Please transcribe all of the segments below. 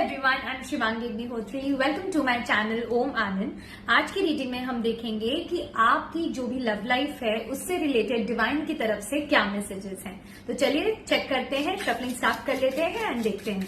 Everyone, I am Shivangi Agnihotri. Welcome to my channel Om Anand. आज की reading में हम देखेंगे कि आपकी जो भी लव लाइफ है उससे रिलेटेड डिवाइन की तरफ से क्या मैसेजेस हैं। तो चलिए चेक करते हैं, शफलिंग स्टार्ट कर लेते हैं एंड देखते हैं।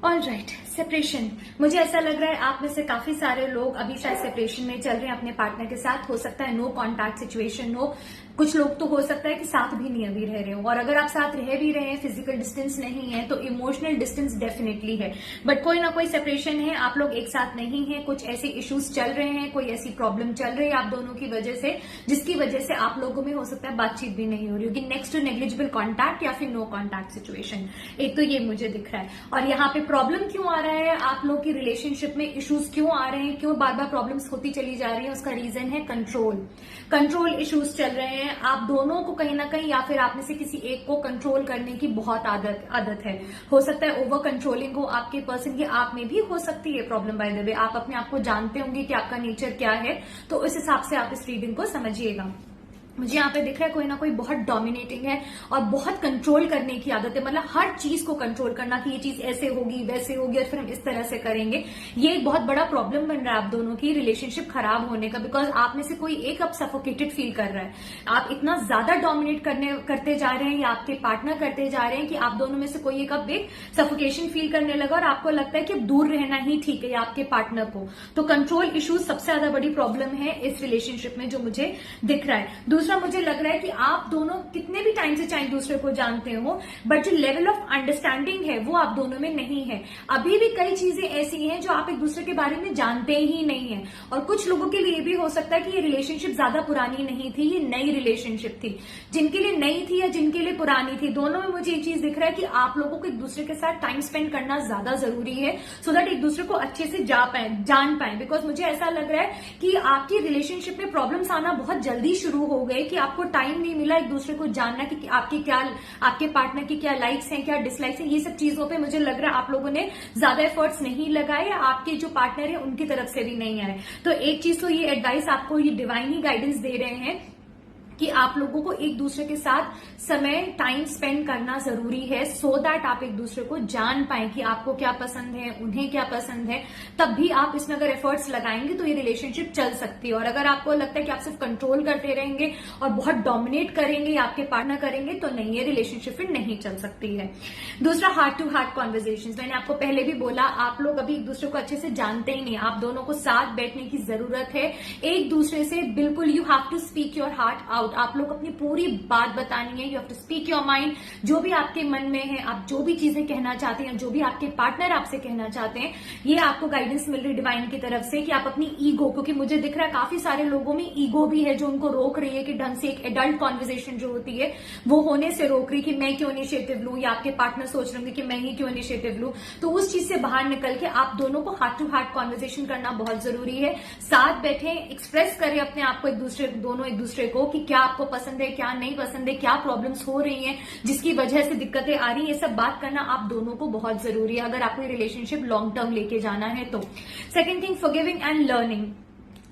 All right, separation. मुझे ऐसा लग रहा है आप में से काफी सारे लोग अभी शायद सेपरेशन में चल रहे हैं अपने पार्टनर के साथ। हो सकता है नो कॉन्टैक्ट सिचुएशन हो, कुछ लोग तो हो सकता है कि साथ भी नहीं अभी रह रहे हो, और अगर आप साथ रह भी रहे हैं, फिजिकल डिस्टेंस नहीं है तो इमोशनल डिस्टेंस डेफिनेटली है। बट कोई ना कोई सेपरेशन है, आप लोग एक साथ नहीं है, कुछ ऐसे इश्यूज चल रहे हैं, कोई ऐसी प्रॉब्लम चल रही है आप दोनों की वजह से, जिसकी वजह से आप लोगों में हो सकता है बातचीत भी नहीं हो रही होगी। नेक्स्ट टू नेग्लिजिबल कॉन्टैक्ट या फिर नो कॉन्टैक्ट सिचुएशन, एक तो ये मुझे दिख रहा है। और यहाँ पे प्रॉब्लम क्यों आ रहा है, आप लोग की रिलेशनशिप में इश्यूज क्यों आ रहे हैं, क्यों बार बार प्रॉब्लम्स होती चली जा रही है, उसका रीजन है कंट्रोल इश्यूज चल रहे हैं। आप दोनों को कहीं ना कहीं या फिर आप में से किसी एक को कंट्रोल करने की बहुत आदत है। हो सकता है ओवर कंट्रोलिंग हो आपके पर्सन की, आप में भी हो सकती है प्रॉब्लम। बाय द वे, आप अपने आप को जानते होंगे कि आपका नेचर क्या है, तो इस हिसाब से आप इस रीडिंग को समझिएगा। मुझे यहाँ पे दिख रहा है कोई ना कोई बहुत डोमिनेटिंग है और बहुत कंट्रोल करने की आदत है, मतलब हर चीज को कंट्रोल करना कि ये चीज ऐसे होगी वैसे होगी और फिर हम इस तरह से करेंगे। ये एक बहुत बड़ा प्रॉब्लम बन रहा है आप दोनों की रिलेशनशिप खराब होने का, बिकॉज आप में से कोई एक अब सफोकेटेड फील कर रहा है। आप इतना ज्यादा डोमिनेट करते जा रहे हैं या आपके पार्टनर करते जा रहे हैं कि आप दोनों में से कोई एक सफोकेशन फील करने लगा और आपको लगता है कि अब दूर रहना ही ठीक है आपके पार्टनर को। तो कंट्रोल इश्यूज सबसे ज्यादा बड़ी प्रॉब्लम है इस रिलेशनशिप में, जो मुझे दिख रहा है। दूसरा, मुझे लग रहा है कि आप दोनों कितने भी टाइम से चाहे दूसरे को जानते हो, बट जो लेवल ऑफ अंडरस्टैंडिंग है वो आप दोनों में नहीं है। अभी भी कई चीजें ऐसी हैं जो आप एक दूसरे के बारे में जानते ही नहीं है। और कुछ लोगों के लिए भी हो सकता है कि ये रिलेशनशिप ज्यादा पुरानी नहीं थी, ये नई रिलेशनशिप थी। जिनके लिए नई थी या जिनके लिए पुरानी थी, दोनों में मुझे एक चीज दिख रहा है कि आप लोगों को एक दूसरे के साथ टाइम स्पेंड करना ज्यादा जरूरी है, सो दैट एक दूसरे को अच्छे से जान पाए। बिकॉज मुझे ऐसा लग रहा है कि आपकी रिलेशनशिप में प्रॉब्लम्स आना बहुत जल्दी शुरू हो गए कि आपको टाइम नहीं मिला एक दूसरे को जानना कि आपके पार्टनर की क्या लाइक्स हैं, क्या डिसलाइक्स हैं। ये सब चीजों पे मुझे लग रहा है आप लोगों ने ज्यादा एफर्ट्स नहीं लगाए, या आपके जो पार्टनर है उनकी तरफ से भी नहीं आए। तो एक चीज तो ये एडवाइस आपको ये डिवाइन ही गाइडेंस दे रहे हैं कि आप लोगों को एक दूसरे के साथ समय टाइम स्पेंड करना जरूरी है, सो दैट आप एक दूसरे को जान पाए कि आपको क्या पसंद है, उन्हें क्या पसंद है। तब भी आप इसमें अगर एफर्ट्स लगाएंगे तो ये रिलेशनशिप चल सकती है। और अगर आपको लगता है कि आप सिर्फ कंट्रोल करते रहेंगे और बहुत डोमिनेट करेंगे या आपके पार्टनर करेंगे, तो नहीं, ये रिलेशनशिप फिर नहीं चल सकती है। दूसरा, हार्ट टू हार्ट कॉन्वर्सेशन। मैंने आपको पहले भी बोला, आप लोग अभी एक दूसरे को अच्छे से जानते ही नहीं। आप दोनों को साथ बैठने की जरूरत है, एक दूसरे से बिल्कुल you have to speak your heart out. आप लोग अपनी पूरी बात बतानी है, you have to speak your mind. जो भी आपके मन में है, आप जो भी चीजें कहना चाहते हैं, जो भी आपके पार्टनर आपसे कहना चाहते हैं, ये आपको गाइडेंस मिल रही डिवाइन की तरफ से कि आप अपनी ईगो, क्योंकि मुझे दिख रहा है काफी सारे लोगों में ईगो भी है जो उनको रोक रही है कि ढंग से एक एडल्ट कॉन्वर्सेशन जो होती है वो होने से रोक रही कि मैं क्यों इनिशिएटिव लूं, या आपके पार्टनर सोच रहे होंगे कि मैं ही क्यों इनिशिएटिव लूं। तो उस चीज से बाहर निकल के आप दोनों को हार्ट टू हार्ट कॉन्वर्सेशन करना बहुत जरूरी है। साथ बैठे, एक्सप्रेस करें अपने आप को दोनों एक दूसरे को कि क्या आपको पसंद है, क्या नहीं पसंद है, क्या प्रॉब्लम्स हो रही हैं जिसकी वजह से दिक्कतें आ रही हैं। ये सब बात करना आप दोनों को बहुत जरूरी है अगर आपको रिलेशनशिप लॉन्ग टर्म लेके जाना है तो। Second thing, forgiving and learning.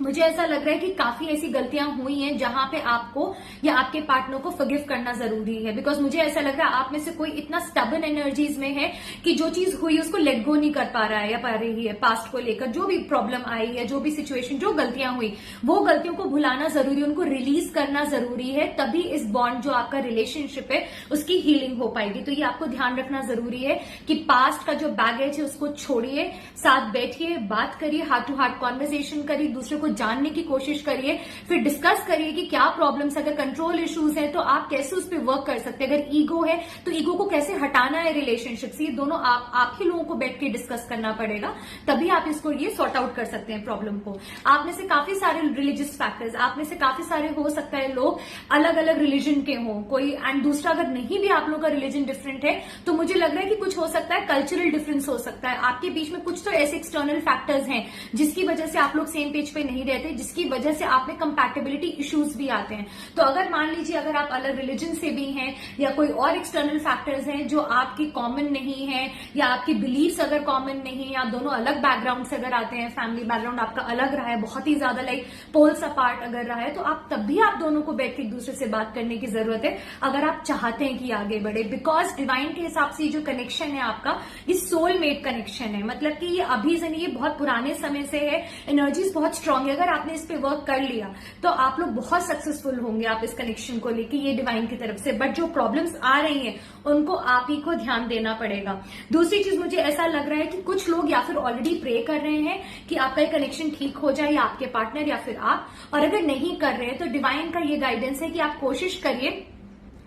मुझे ऐसा लग रहा है कि काफी ऐसी गलतियां हुई हैं जहां पे आपको या आपके पार्टनर को फॉरगिव करना जरूरी है। बिकॉज मुझे ऐसा लग रहा है आप में से कोई इतना स्टबन एनर्जीज में है कि जो चीज हुई उसको लेट गो नहीं कर पा रहा है या पा रही है। पास्ट को लेकर जो भी प्रॉब्लम आई है, जो भी सिचुएशन, जो गलतियां हुई, वो गलतियों को भुलाना जरूरी है, उनको रिलीज करना जरूरी है। तभी इस बॉन्ड जो आपका रिलेशनशिप है उसकी हीलिंग हो पाएगी। तो ये आपको ध्यान रखना जरूरी है कि पास्ट का जो बैगेज है उसको छोड़िए, साथ बैठिए, बात करिए, हार्ट टू हार्ट कॉन्वर्सेशन करिए, दूसरे को जानने की कोशिश करिए, फिर डिस्कस करिए कि क्या प्रॉब्लम्स, अगर कंट्रोल इश्यूज है तो आप कैसे उस पर वर्क कर सकते हैं, अगर ईगो है तो ईगो को कैसे हटाना है रिलेशनशिप से। ये दोनों आप ही लोगों को बैठ के डिस्कस करना पड़ेगा, तभी आप इसको ये सॉर्ट आउट कर सकते हैं प्रॉब्लम को। आप में से काफी सारे रिलीजियस फैक्टर्स, आप में से काफी सारे हो सकता है लोग अलग अलग रिलीजन के हों कोई, एंड दूसरा अगर नहीं भी आप लोग का रिलीजन डिफरेंट है तो मुझे लग रहा है कि कुछ हो सकता है कल्चरल डिफरेंस हो सकता है आपके बीच में। कुछ तो ऐसे एक्सटर्नल फैक्टर्स हैं जिसकी वजह से आप लोग सेम पेज पे नहीं नहीं रहते, जिसकी वजह से आप में कंपैटिबिलिटी इश्यूज भी आते हैं। तो अगर मान लीजिए अगर आप अलग रिलीजन से भी हैं या कोई और एक्सटर्नल फैक्टर्स हैं जो आपकी कॉमन नहीं है, या आपकी बिलीव्स अगर कॉमन नहीं है, या दोनों अलग बैकग्राउंड से अगर आते हैं, फैमिली बैकग्राउंड आपका अलग रहा है, बहुत ही ज्यादा लाइक पोल्स अपार्ट अगर रहा है, तो आप तब भी आप दोनों को बैठ के एक दूसरे से बात करने की जरूरत है अगर आप चाहते हैं कि आगे बढ़े। बिकॉज डिवाइन के हिसाब से जो कनेक्शन है आपका, ये सोलमेट कनेक्शन है। मतलब कि ये अभी से नहीं, ये बहुत पुराने समय से है, एनर्जीज बहुत स्ट्रांग है। अगर आपने इस पे वर्क कर लिया तो आप लोग बहुत सक्सेसफुल होंगे आप इस कनेक्शन को लेके, ये डिवाइन की तरफ से। बट जो प्रॉब्लम्स आ रही हैं उनको आप ही को ध्यान देना पड़ेगा। दूसरी चीज, मुझे ऐसा लग रहा है कि कुछ लोग या फिर ऑलरेडी प्रे कर रहे हैं कि आपका ये कनेक्शन ठीक हो जाए, या आपके पार्टनर या फिर आप, और अगर नहीं कर रहे हैं तो डिवाइन का ये गाइडेंस है कि आप कोशिश करिए,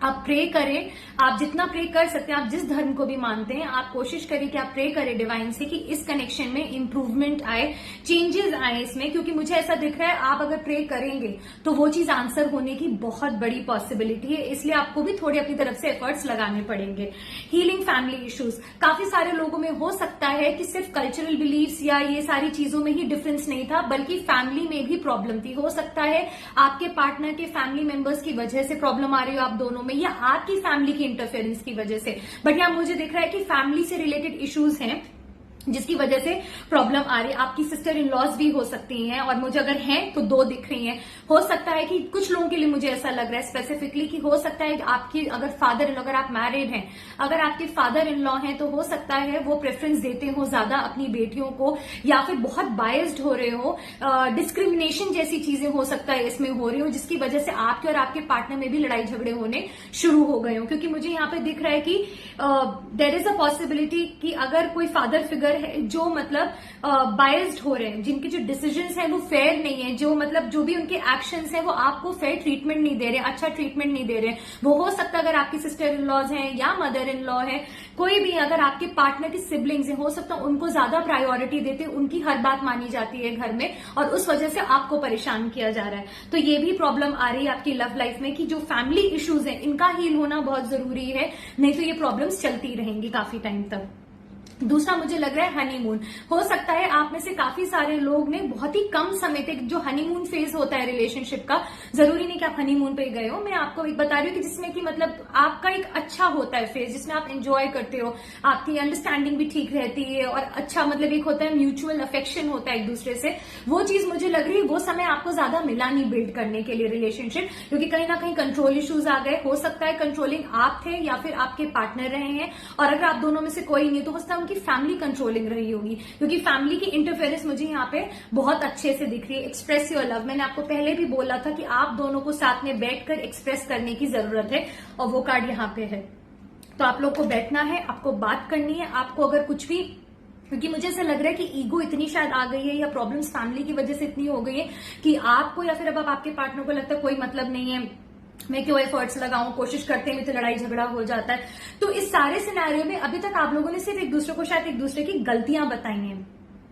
आप प्रे करें, आप जितना प्रे कर सकते हैं, आप जिस धर्म को भी मानते हैं, आप कोशिश करें कि आप प्रे करें डिवाइन से कि इस कनेक्शन में इंप्रूवमेंट आए, चेंजेस आए इसमें। क्योंकि मुझे ऐसा दिख रहा है आप अगर प्रे करेंगे तो वो चीज आंसर होने की बहुत बड़ी पॉसिबिलिटी है, इसलिए आपको भी थोड़ी अपनी तरफ से एफर्ट्स लगाने पड़ेंगे। हीलिंग फैमिली इश्यूज, काफी सारे लोगों में हो सकता है कि सिर्फ कल्चरल बिलीव्स या ये सारी चीजों में ही डिफरेंस नहीं था, बल्कि फैमिली में भी प्रॉब्लम थी। हो सकता है आपके पार्टनर के फैमिली मेंबर्स की वजह से प्रॉब्लम आ रही हो आप दोनों में, या आपकी फैमिली की इंटरफेरेंस की वजह से। बट यहां मुझे दिख रहा है कि फैमिली से रिलेटेड इश्यूज हैं जिसकी वजह से प्रॉब्लम आ रही है। आपकी सिस्टर इन लॉज भी हो सकती हैं, और मुझे अगर हैं तो 2 दिख रही हैं। हो सकता है कि कुछ लोगों के लिए मुझे ऐसा लग रहा है स्पेसिफिकली कि हो सकता है कि आपकी अगर फादर इन लॉ, अगर आप मैरिड हैं, अगर आपके फादर इन लॉ हैं, तो हो सकता है वो प्रेफरेंस देते हो ज्यादा अपनी बेटियों को, या फिर बहुत बायस्ड हो रहे हो, डिस्क्रिमिनेशन जैसी चीजें हो सकता है इसमें हो रही हो, जिसकी वजह से आपके और आपके पार्टनर में भी लड़ाई झगड़े होने शुरू हो गए हो। क्योंकि मुझे यहाँ पे दिख रहा है कि देयर इज अ पॉसिबिलिटी कि अगर कोई फादर फिगर है जो मतलब बायस्ड हो रहे हैं, जिनके जो डिसीजंस हैं वो फेयर नहीं है, जो मतलब जो भी उनके एक्शंस हैं वो आपको फेयर ट्रीटमेंट नहीं दे रहे, अच्छा ट्रीटमेंट नहीं दे रहे। वो हो सकता है अगर आपकी सिस्टर इन लॉज हैं या मदर इन लॉ है, कोई भी अगर आपके पार्टनर के सिबलिंग्स हैं, हो सकता है उनको ज्यादा प्रायोरिटी देते, उनकी हर बात मानी जाती है घर में, और उस वजह से आपको परेशान किया जा रहा है। तो ये भी प्रॉब्लम आ रही है आपकी लव लाइफ में कि जो फैमिली इश्यूज हैं इनका हील होना बहुत जरूरी है, नहीं तो ये प्रॉब्लम्स चलती रहेंगी काफी टाइम तक। दूसरा मुझे लग रहा है हनीमून। हो सकता है आप में से काफी सारे लोग ने बहुत ही कम समय तक जो हनीमून फेज होता है रिलेशनशिप का, जरूरी नहीं कि आप हनीमून पे गए हो, मैं आपको एक बता रही हूँ कि जिसमें कि मतलब आपका एक अच्छा होता है फेज, जिसमें आप एंजॉय करते हो, आपकी अंडरस्टैंडिंग भी ठीक रहती है, और अच्छा मतलब एक होता है म्यूचुअल अफेक्शन होता है एक दूसरे से। वो चीज मुझे लग रही है वो समय आपको ज्यादा मिला नहीं बिल्ड करने के लिए रिलेशनशिप, क्योंकि कहीं ना कहीं कंट्रोल इश्यूज आ गए। हो सकता है कंट्रोलिंग आप थे या फिर आपके पार्टनर रहे हैं, और अगर आप दोनों में से कोई नहीं तो हो सकता है फैमिली कंट्रोलिंग रही होगी, क्योंकि फैमिली की इंटरफेरेंस मुझे यहाँ पे बहुत अच्छे से दिख रही है। एक्सप्रेस योर लव, मैंने आपको पहले भी बोला था कि आप दोनों को साथ में बैठकर एक्सप्रेस करने की जरूरत है, और वो कार्ड यहाँ पे है। तो आप लोग को बैठना है, आपको बात करनी है। आपको अगर कुछ भी, क्योंकि मुझे ऐसा लग रहा है कि ईगो इतनी शायद आ गई है, या प्रॉब्लम्स फैमिली की वजह से इतनी हो गई है कि आपको या फिर अब आपके पार्टनर को लगता है कोई मतलब नहीं है, मैं क्यों एफर्ट्स लगाऊं, कोशिश करते में तो लड़ाई झगड़ा हो जाता है। तो इस सारे सिनेरियो में अभी तक आप लोगों ने सिर्फ एक दूसरे को शायद एक दूसरे की गलतियां बताई हैं।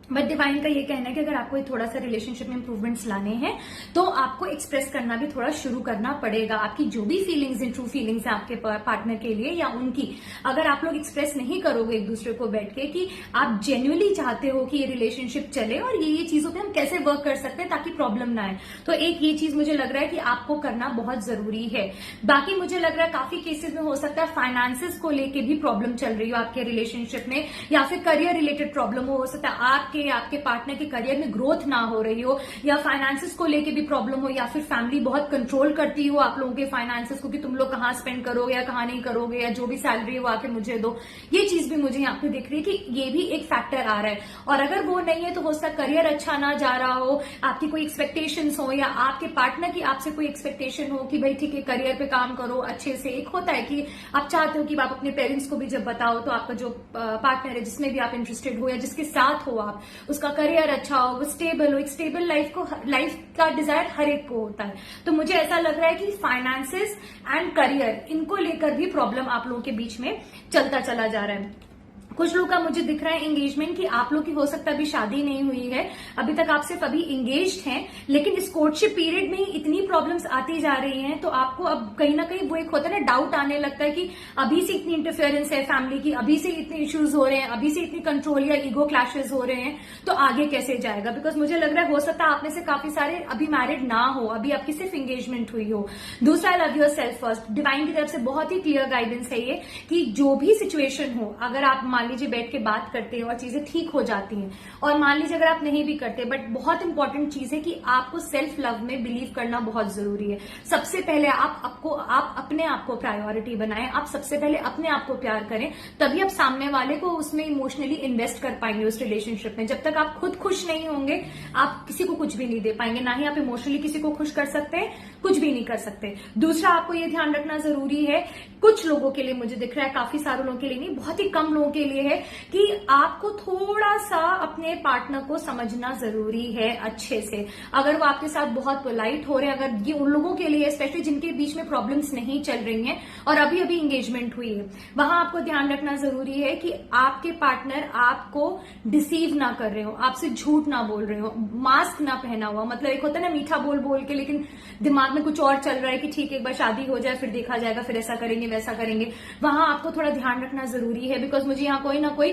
बट डिवाइन का ये कहना है कि अगर आपको थोड़ा सा रिलेशनशिप में इंप्रूवमेंट्स लाने हैं तो आपको एक्सप्रेस करना भी थोड़ा शुरू करना पड़ेगा। आपकी जो भी फीलिंग्स हैं, ट्रू फीलिंग्स हैं आपके पार्टनर के लिए या उनकी, अगर आप लोग एक्सप्रेस नहीं करोगे एक दूसरे को बैठ के कि आप जेन्युइनली चाहते हो कि ये रिलेशनशिप चले और ये चीजों पे हम कैसे वर्क कर सकते हैं ताकि प्रॉब्लम ना आए, तो एक ये चीज मुझे लग रहा है कि आपको करना बहुत जरूरी है। बाकी मुझे लग रहा है काफी केसेस में हो सकता है फाइनेंसेस को लेके भी प्रॉब्लम चल रही हो आपके रिलेशनशिप में, या फिर करियर रिलेटेड प्रॉब्लम हो सकता है आपके पार्टनर के करियर में ग्रोथ ना हो रही हो, या फाइनेंसेस को लेके भी प्रॉब्लम हो, या फिर फैमिली बहुत कंट्रोल करती हो आप लोगों के फाइनेंसेस को कि तुम लोग कहाँ स्पेंड करोगे या कहाँ नहीं करोगे, या जो भी सैलरी है वो आके मुझे दो। ये चीज भी मुझे यहाँ पे दिख रही है कि ये भी एक फैक्टर आ रहा है। और अगर वो नहीं है तो हो सकता है करियर अच्छा ना जा रहा हो, आपकी कोई एक्सपेक्टेशंस हो, या आपके पार्टनर की आपसे कोई एक्सपेक्टेशन हो कि भाई ठीक है करियर पे काम करो अच्छे से। एक होता है कि आप चाहते हो कि आप अपने पेरेंट्स को भी जब बताओ तो आपका जो पार्टनर है जिसमें भी आप इंटरेस्टेड हो या जिसके साथ हो आप, उसका करियर अच्छा हो, वो स्टेबल हो। एक स्टेबल लाइफ का डिजायर हर एक को होता है। तो मुझे ऐसा लग रहा है कि फाइनेंसेस एंड करियर इनको लेकर भी प्रॉब्लम आप लोगों के बीच में चलता चला जा रहा है। कुछ लोग का मुझे दिख रहा है एंगेजमेंट की आप लोग की हो सकता है अभी शादी नहीं हुई है, अभी तक आप सिर्फ अभी एंगेज्ड हैं, लेकिन इस कोर्टशिप पीरियड में ही इतनी प्रॉब्लम्स आती जा रही हैं, तो आपको अब कहीं ना कहीं वो एक होता है ना डाउट आने लगता है कि अभी से इतनी इंटरफेरेंस है फैमिली की, अभी से इतने इश्यूज हो रहे हैं, अभी से इतनी कंट्रोल या ईगो क्लैशेस हो रहे हैं, तो आगे कैसे जाएगा। बिकॉज मुझे लग रहा है हो सकता है आप में से काफी सारे अभी मैरिड ना हो, अभी आपकी सिर्फ एंगेजमेंट हुई हो। दूसरा, love your self first. Divine की तरफ से बहुत ही क्लियर गाइडेंस है ये कि जो भी सिचुएशन हो, अगर आप मान लीजिए बैठ के बात करते हैं और चीजें ठीक हो जाती हैं, और मान लीजिए अगर आप नहीं भी करते, बट बहुत इंपॉर्टेंट चीज है कि आपको सेल्फ लव में बिलीव करना बहुत जरूरी है। सबसे पहले आप अपने आप को प्रायोरिटी बनाएं, आप सबसे पहले अपने आप को प्यार करें, तभी आप सामने वाले को उसमें इमोशनली इन्वेस्ट कर पाएंगे उस रिलेशनशिप में। जब तक आप खुद खुश नहीं होंगे, आप किसी को कुछ भी नहीं दे पाएंगे, ना ही आप इमोशनली किसी को खुश कर सकते हैं, कुछ भी नहीं कर सकते। दूसरा, आपको ये ध्यान रखना जरूरी है, कुछ लोगों के लिए मुझे दिख रहा है, काफी सारे लोगों के लिए नहीं, बहुत ही कम लोगों के लिए है कि आपको थोड़ा सा अपने पार्टनर को समझना जरूरी है अच्छे से। अगर वो आपके साथ बहुत पोलाइट हो रहे हैं, अगर ये उन लोगों के लिए स्पेशली जिनके बीच में प्रॉब्लम्स नहीं चल रही हैं और अभी अभी एंगेजमेंट हुई है, वहां आपको ध्यान रखना जरूरी है कि आपके पार्टनर आपको डिसीव ना कर रहे हो, आपसे झूठ ना बोल रहे हो, मास्क ना पहना हुआ। मतलब एक होता है ना मीठा बोल बोल के लेकिन दिमाग में कुछ और चल रहा है कि ठीक है एक बार शादी हो जाए फिर देखा जाएगा, फिर ऐसा करेंगे वैसा करेंगे। वहां आपको थोड़ा ध्यान रखना जरूरी है, बिकॉज मुझे यहाँ कोई ना कोई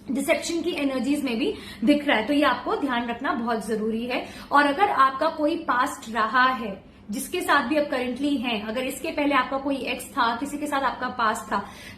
डिसेप्शन की एनर्जीज में भी दिख रहा है, तो ये आपको ध्यान रखना बहुत जरूरी है। और अगर आपका कोई पास्ट रहा है जिसके साथ भी अब करेंटली हैं, अगर इसके पहले आपका कोई एक्स था, किसी के साथ आपका पास्ट था,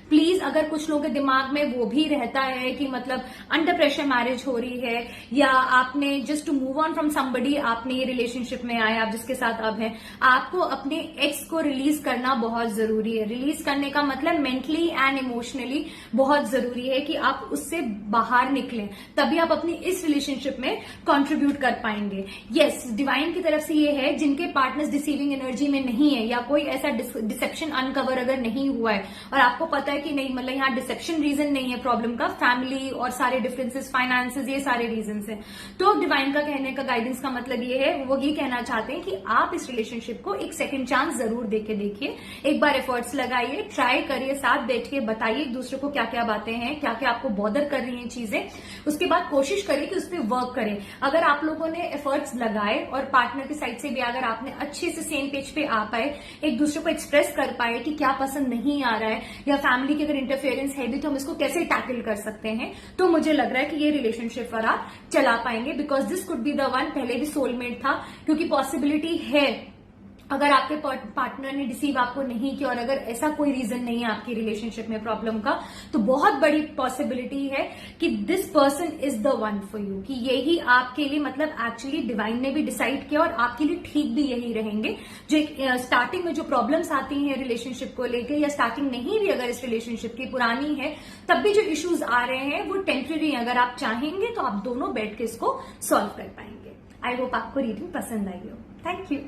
प्लीज, अगर कुछ लोगों के दिमाग में वो भी रहता है कि मतलब अंडर प्रेशर मैरिज हो रही है, या आपने just to move on from somebody आपने ये रिलेशनशिप में आए, आप जिसके साथ अब हैं, आपको अपने एक्स को रिलीज करना बहुत जरूरी है। रिलीज करने का मतलब मेंटली एंड इमोशनली बहुत जरूरी है कि आप उससे बाहर निकलें, तभी आप अपनी इस रिलेशनशिप में कंट्रीब्यूट कर पाएंगे। यस, डिवाइन की तरफ से ये है जिनके पार्टनर्स डिसीविंग एनर्जी में नहीं है, या कोई ऐसा डिसेप्शन अनकवर अगर नहीं हुआ है और आपको पता है कि नहीं, मतलब यहाँ डिसेप्शन रीजन नहीं है प्रॉब्लम का, फैमिली और सारे डिफरेंसेस, फाइनेंसेस, ये सारे रीजन है, तो डिवाइन का कहने का गाइडेंस का मतलब ये है, वो ये कहना चाहते हैं कि आप इस रिलेशनशिप को एक सेकंड चांस जरूर देके देखिए, एक बार एफर्ट्स लगाइए, ट्राई करिए, साथ बैठ के बताइए एक दूसरे को क्या क्या बातें हैं, क्या क्या आपको बॉदर कर रही हैं चीजें, उसके बाद कोशिश करिए कि उस पर वर्क करें। अगर आप लोगों ने एफर्ट्स लगाए और पार्टनर की साइड से भी अगर आपने अच्छे से सेम पेज पे आ पाए, एक दूसरे को एक्सप्रेस कर पाए कि क्या पसंद नहीं आ रहा है, या फैमिली की अगर इंटरफेरेंस है भी तो हम इसको कैसे टैकल कर सकते हैं, तो मुझे लग रहा है कि ये रिलेशनशिप पर आप चला पाएंगे, because this could be the one. पहले भी सोलमेट था, क्योंकि पॉसिबिलिटी है अगर आपके पार्टनर ने डिसीव आपको नहीं किया और अगर ऐसा कोई रीजन नहीं है आपकी रिलेशनशिप में प्रॉब्लम का, तो बहुत बड़ी पॉसिबिलिटी है कि this person is the one for you, कि यही आपके लिए, मतलब एक्चुअली डिवाइन ने भी डिसाइड किया और आपके लिए ठीक भी यही रहेंगे। जो स्टार्टिंग में जो प्रॉब्लम्स आती हैं रिलेशनशिप को लेकर, या स्टार्टिंग नहीं भी अगर इस रिलेशनशिप की पुरानी है तब भी जो इश्यूज आ रहे हैं वो टेम्परेरी है, अगर आप चाहेंगे तो आप दोनों बैठ के इसको सॉल्व कर पाएंगे। आई होप आपको रीडिंग पसंद आई हो। Thank you.